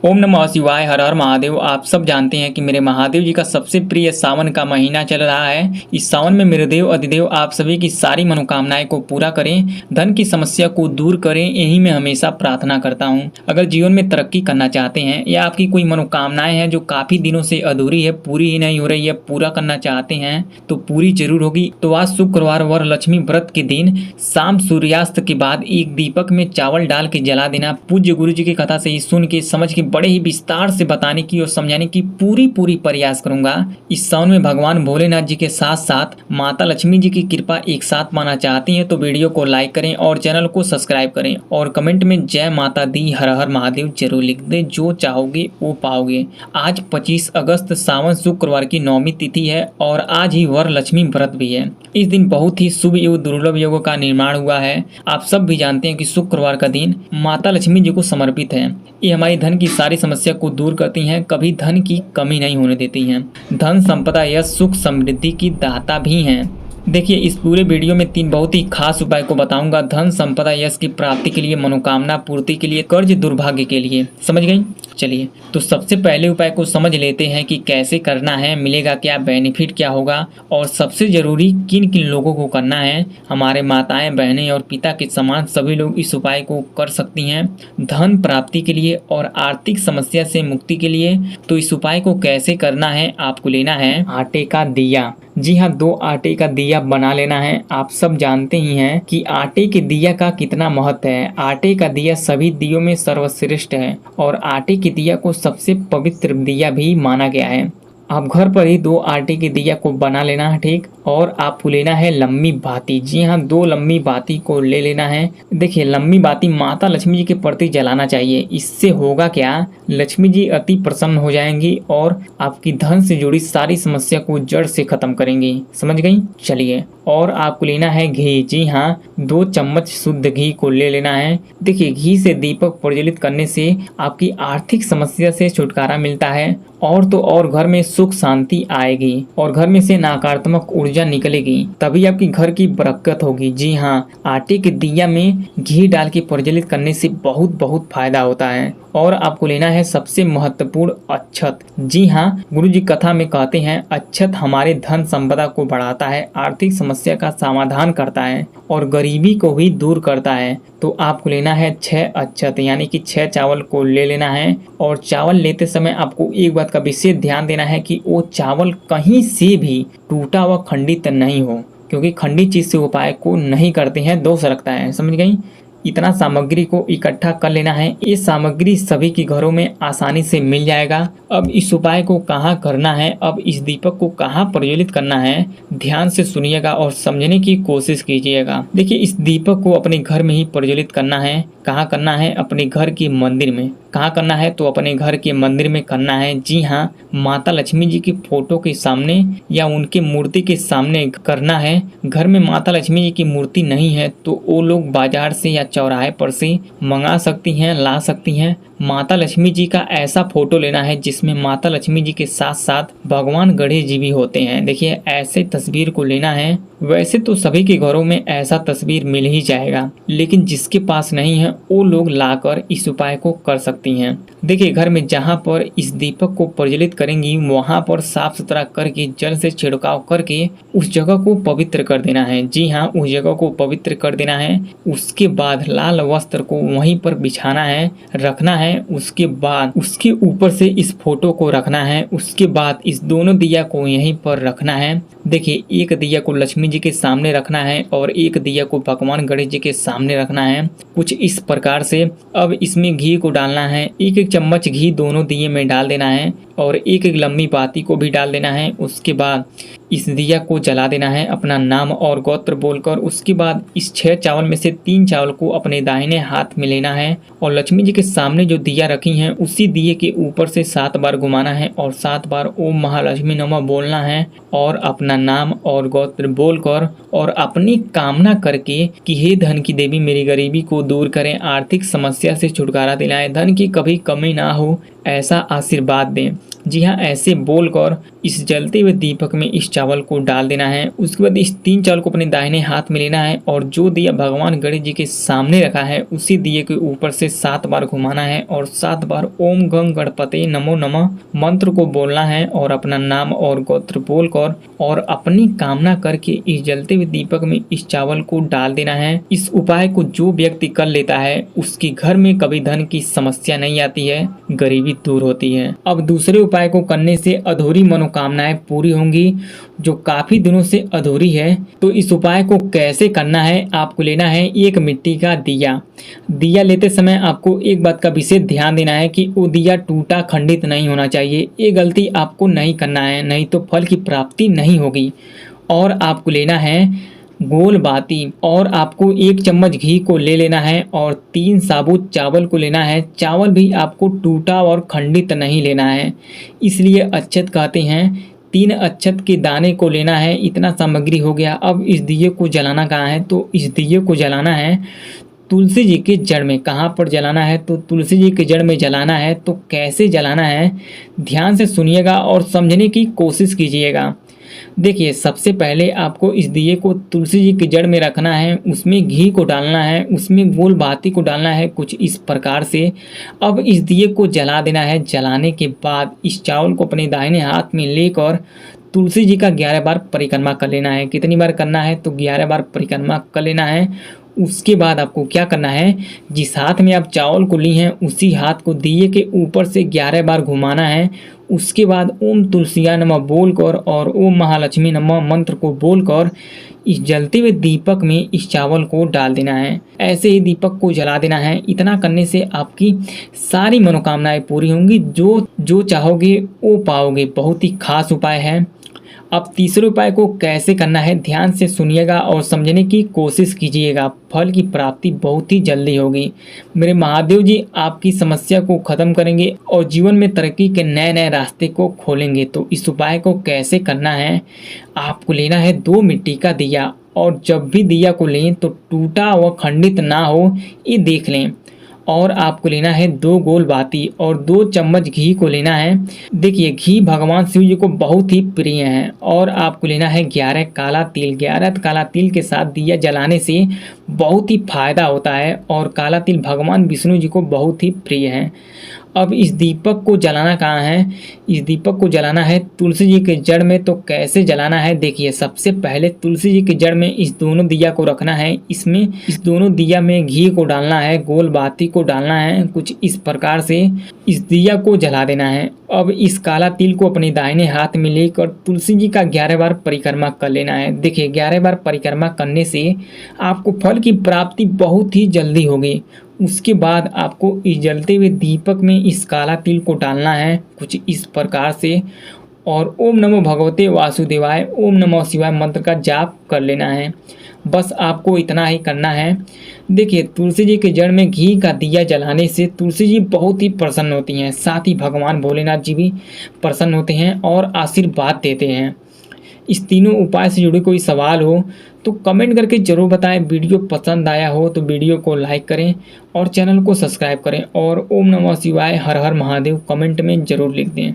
ओम नमः शिवाय। हर हर महादेव। आप सब जानते हैं कि मेरे महादेव जी का सबसे प्रिय सावन का महीना चल रहा है। इस सावन में मेरे देव अधिदेव आप सभी की सारी मनोकामनाएं को पूरा करें, धन की समस्या को दूर करें, यही मैं हमेशा प्रार्थना करता हूं। अगर जीवन में तरक्की करना चाहते हैं या आपकी कोई मनोकामनाएं हैं जो काफी दिनों से अधूरी है, पूरी ही नहीं हो रही है, पूरा करना चाहते हैं तो पूरी जरूर होगी। तो आज शुक्रवार वरलक्ष्मी व्रत के दिन शाम सूर्यास्त के बाद एक दीपक में चावल डाल के जला देना। पूज्य गुरु जी की कथा से ही सुन के समझ के बड़े ही विस्तार से बताने की और समझाने की पूरी प्रयास करूंगा। इस सावन में भगवान भोलेनाथ जी के साथ साथ माता लक्ष्मी जी की कृपा एक साथ पाना चाहती हैं तो वीडियो को लाइक करें और चैनल को सब्सक्राइब करें और कमेंट में जय माता दी हर हर महादेव जरूर लिख दे। जो चाहोगे वो पाओगे। आज 25 अगस्त सावन शुक्रवार की 9वीं तिथि है और आज ही वरलक्ष्मी व्रत भी है। इस दिन बहुत ही शुभ योग दुर्लभ योगों का निर्माण हुआ है। आप सब भी जानते हैं कि शुक्रवार का दिन माता लक्ष्मी जी को समर्पित है। ये हमारी धन की सारी समस्या को दूर करती हैं, कभी धन की कमी नहीं होने देती हैं। धन संपदा यश सुख समृद्धि की दाता भी हैं। देखिए, इस पूरे वीडियो में 3 बहुत ही खास उपाय को बताऊंगा। धन संपदा यश की प्राप्ति के लिए, मनोकामना पूर्ति के लिए, कर्ज दुर्भाग्य के लिए। समझ गई? चलिए, तो सबसे पहले उपाय को समझ लेते हैं कि कैसे करना है, मिलेगा क्या, बेनिफिट क्या होगा और सबसे जरूरी किन किन लोगों को करना है। हमारे माताएं, बहनें और पिता के समान सभी लोग इस उपाय को कर सकती हैं धन प्राप्ति के लिए और आर्थिक समस्या से मुक्ति के लिए। तो इस उपाय को कैसे करना है, आपको लेना है आटे का दिया। जी हाँ, 2 आटे का दिया बना लेना है। आप सब जानते ही हैं कि आटे के दिया का कितना महत्व है। आटे का दिया सभी दियों में सर्वश्रेष्ठ है और आटे के दिया को सबसे पवित्र दिया भी माना गया है। आप घर पर ही 2 आटे के दिया को बना लेना है, ठीक। और आपको लेना है लंबी बाती। जी हाँ, 2 लंबी बाती को ले लेना है। देखिए, लंबी बाती माता लक्ष्मी जी के प्रति जलाना चाहिए। इससे होगा क्या, लक्ष्मी जी अति प्रसन्न हो जाएंगी और आपकी धन से जुड़ी सारी समस्या को जड़ से खत्म करेंगी। समझ गई? चलिए, और आपको लेना है घी। जी हाँ, 2 चम्मच शुद्ध घी को ले लेना है। देखिए, घी से दीपक प्रज्वलित करने से आपकी आर्थिक समस्या से छुटकारा मिलता है और तो और घर में सुख शांति आएगी और घर में से नकारात्मक ऊर्जा निकलेगी, तभी आपकी घर की बरकत होगी। जी हाँ, आटे के दिया में घी डाल के प्रज्वलित करने से बहुत फायदा होता है। और आपको लेना है सबसे महत्वपूर्ण अक्षत। जी हाँ, गुरु जी कथा में कहते हैं अक्षत हमारे धन संपदा को बढ़ाता है, आर्थिक समस्या का समाधान करता है और गरीबी को भी दूर करता है। तो आपको लेना है 6 अक्षत, यानी कि 6 चावल को ले लेना है। और चावल लेते समय आपको एक बात का विशेष ध्यान देना है कि वो चावल कहीं से भी टूटा व खंडित नहीं हो, क्योंकि खंडित चीज से उपाय को नहीं करते हैं, दोष लगता है। समझ गई? इतना सामग्री को इकट्ठा कर लेना है। ये सामग्री सभी के घरों में आसानी से मिल जाएगा। अब इस उपाय को कहाँ करना है, अब इस दीपक को कहाँ प्रज्वलित करना है, ध्यान से सुनिएगा और समझने की कोशिश कीजिएगा। देखिए, इस दीपक को अपने घर में ही प्रज्वलित करना है। कहाँ करना है? अपने घर के मंदिर में। कहाँ करना है? तो अपने घर के मंदिर में करना है। जी हाँ, माता लक्ष्मी जी की फोटो के सामने या उनके मूर्ति के सामने करना है। घर में माता लक्ष्मी जी की मूर्ति नहीं है तो वो लोग बाजार से या चौराहे पर से मंगा सकती हैं, ला सकती हैं। माता लक्ष्मी जी का ऐसा फोटो लेना है जिसमें माता लक्ष्मी जी के साथ साथ भगवान गणेश जी भी होते हैं। देखिए, ऐसे तस्वीर को लेना है। वैसे तो सभी के घरों में ऐसा तस्वीर मिल ही जाएगा, लेकिन जिसके पास नहीं है वो लोग लाकर इस उपाय को कर सकती हैं। देखिए, घर में जहाँ पर इस दीपक को प्रज्वलित करेंगी वहाँ पर साफ सुथरा करके जल से छिड़काव करके उस जगह को पवित्र कर देना है। जी हाँ, उस जगह को पवित्र कर देना है। उसके बाद लाल वस्त्र को वहीं पर बिछाना है, रखना है। उसके बाद उसके ऊपर से इस फोटो को रखना है। उसके बाद इस दोनों दिया को यहीं पर रखना है। देखिए, एक दिया को लक्ष्मी जी के सामने रखना है और एक दिया को भगवान गणेश जी के सामने रखना है, कुछ इस प्रकार से। अब इसमें घी को डालना है। 1 चम्मच घी दोनों दिए में डाल देना है और 1 लंबी बाती को भी डाल देना है। उसके बाद इस दिया को जला देना है अपना नाम और गोत्र बोलकर। उसके बाद इस 6 चावल में से 3 चावल को अपने दाहिने हाथ में लेना है और लक्ष्मी जी के सामने जो दिया रखी हैं उसी दिए के ऊपर से 7 बार घुमाना है और 7 बार ओम महालक्ष्मी नमः बोलना है और अपना नाम और गोत्र बोलकर और अपनी कामना करके कि हे धन की देवी मेरी गरीबी को दूर करें, आर्थिक समस्या से छुटकारा दिलाएं, धन की कभी कमी ना हो, ऐसा आशीर्वाद दें। जी हाँ, ऐसे बोलकर इस जलते हुए दीपक में इस चावल को डाल देना है। उसके बाद इस 3 चावल को अपने दाहिने हाथ में लेना है और जो दिया भगवान गणेश जी के सामने रखा है उसी दिए के ऊपर से 7 बार घुमाना है और 7 बार ओम गंग गणपते नमो नमः मंत्र को बोलना है और अपना नाम और गोत्र बोलकर और अपनी कामना करके इस जलते हुए दीपक में इस चावल को डाल देना है। इस उपाय को जो व्यक्ति कर लेता है उसके घर में कभी धन की समस्या नहीं आती है, गरीबी दूर होती है। अब दूसरे उपाय को करने से अधूरी मनोकामनाएं पूरी होंगी जो काफी दिनों से अधूरी है। तो इस उपाय को कैसे करना है, आपको लेना है एक मिट्टी का दिया। दिया लेते समय आपको एक बात का विशेष ध्यान देना है कि वो दिया टूटा खंडित नहीं होना चाहिए। ये गलती आपको नहीं करना है, नहीं तो फल की प्राप्ति नहीं होगी। और आपको लेना है गोल बाती और आपको 1 चम्मच घी को ले लेना है और 3 साबुत चावल को लेना है। चावल भी आपको टूटा और खंडित नहीं लेना है, इसलिए अक्षत कहते हैं। 3 अक्षत के दाने को लेना है। इतना सामग्री हो गया। अब इस दिए को जलाना कहाँ है, तो इस दिए को जलाना है तुलसी जी के जड़ में। कहाँ पर जलाना है, तो तुलसी जी के जड़ में जलाना है। तो कैसे जलाना है ध्यान से सुनिएगा और समझने की कोशिश कीजिएगा। देखिए, सबसे पहले आपको इस दिए को तुलसी जी की जड़ में रखना है, उसमें घी को डालना है, उसमें गोल बाती को डालना है कुछ इस प्रकार से। अब इस दिए को जला देना है। जलाने के बाद इस चावल को अपने दाहिने हाथ में लेकर तुलसी जी का 11 बार परिक्रमा कर लेना है। कितनी बार करना है, तो 11 बार परिक्रमा कर लेना है। उसके बाद आपको क्या करना है, जिस हाथ में आप चावल को ली हैं उसी हाथ को दिए के ऊपर से 11 बार घुमाना है। उसके बाद ओम तुलसिया नमः बोलकर और ओम महालक्ष्मी नमः मंत्र को बोलकर इस जलते हुए दीपक में इस चावल को डाल देना है। ऐसे ही दीपक को जला देना है। इतना करने से आपकी सारी मनोकामनाएं पूरी होंगी। जो चाहोगे वो पाओगे। बहुत ही खास उपाय है। अब तीसरे उपाय को कैसे करना है ध्यान से सुनिएगा और समझने की कोशिश कीजिएगा। फल की प्राप्ति बहुत ही जल्दी होगी। मेरे महादेव जी आपकी समस्या को खत्म करेंगे और जीवन में तरक्की के नए नए रास्ते को खोलेंगे। तो इस उपाय को कैसे करना है, आपको लेना है 2 मिट्टी का दिया और जब भी दिया को लें तो टूटा व खंडित ना हो ये देख लें। और आपको लेना है 2 गोल बाती और 2 चम्मच घी को लेना है। देखिए, घी भगवान शिव जी को बहुत ही प्रिय है। और आपको लेना है 11 काला तिल। 11 काला तिल के साथ दिया जलाने से बहुत ही फायदा होता है और काला तिल भगवान विष्णु जी को बहुत ही प्रिय है। अब इस दीपक को जलाना कहाँ है, इस दीपक को जलाना है तुलसी जी के जड़ में। तो कैसे जलाना है, देखिए, सबसे पहले तुलसी जी के जड़ में इस दोनों दिया को रखना है। इसमें इस दोनों दिया में घी को डालना है, गोल बाती को डालना है कुछ इस प्रकार से। इस दिया को जला देना है। अब इस काला तिल को अपने दाहिने हाथ में लेकर तुलसी जी का 11 बार परिक्रमा कर लेना है। देखिए, 11 बार परिक्रमा करने से आपको फल की प्राप्ति बहुत ही जल्दी होगी। उसके बाद आपको इस जलते हुए दीपक में इस काला तिल को डालना है कुछ इस प्रकार से और ओम नमो भगवते वासुदेवाय ओम नमो शिवाय मंत्र का जाप कर लेना है। बस आपको इतना ही करना है। देखिए, तुलसी जी के जड़ में घी का दिया जलाने से तुलसी जी बहुत ही प्रसन्न होती हैं। साथ ही भगवान भोलेनाथ जी भी प्रसन्न होते हैं और आशीर्वाद देते हैं। इस तीनों उपाय से जुड़े कोई सवाल हो तो कमेंट करके ज़रूर बताएं। वीडियो पसंद आया हो तो वीडियो को लाइक करें और चैनल को सब्सक्राइब करें और ओम नमः शिवाय हर हर महादेव कमेंट में ज़रूर लिख दें।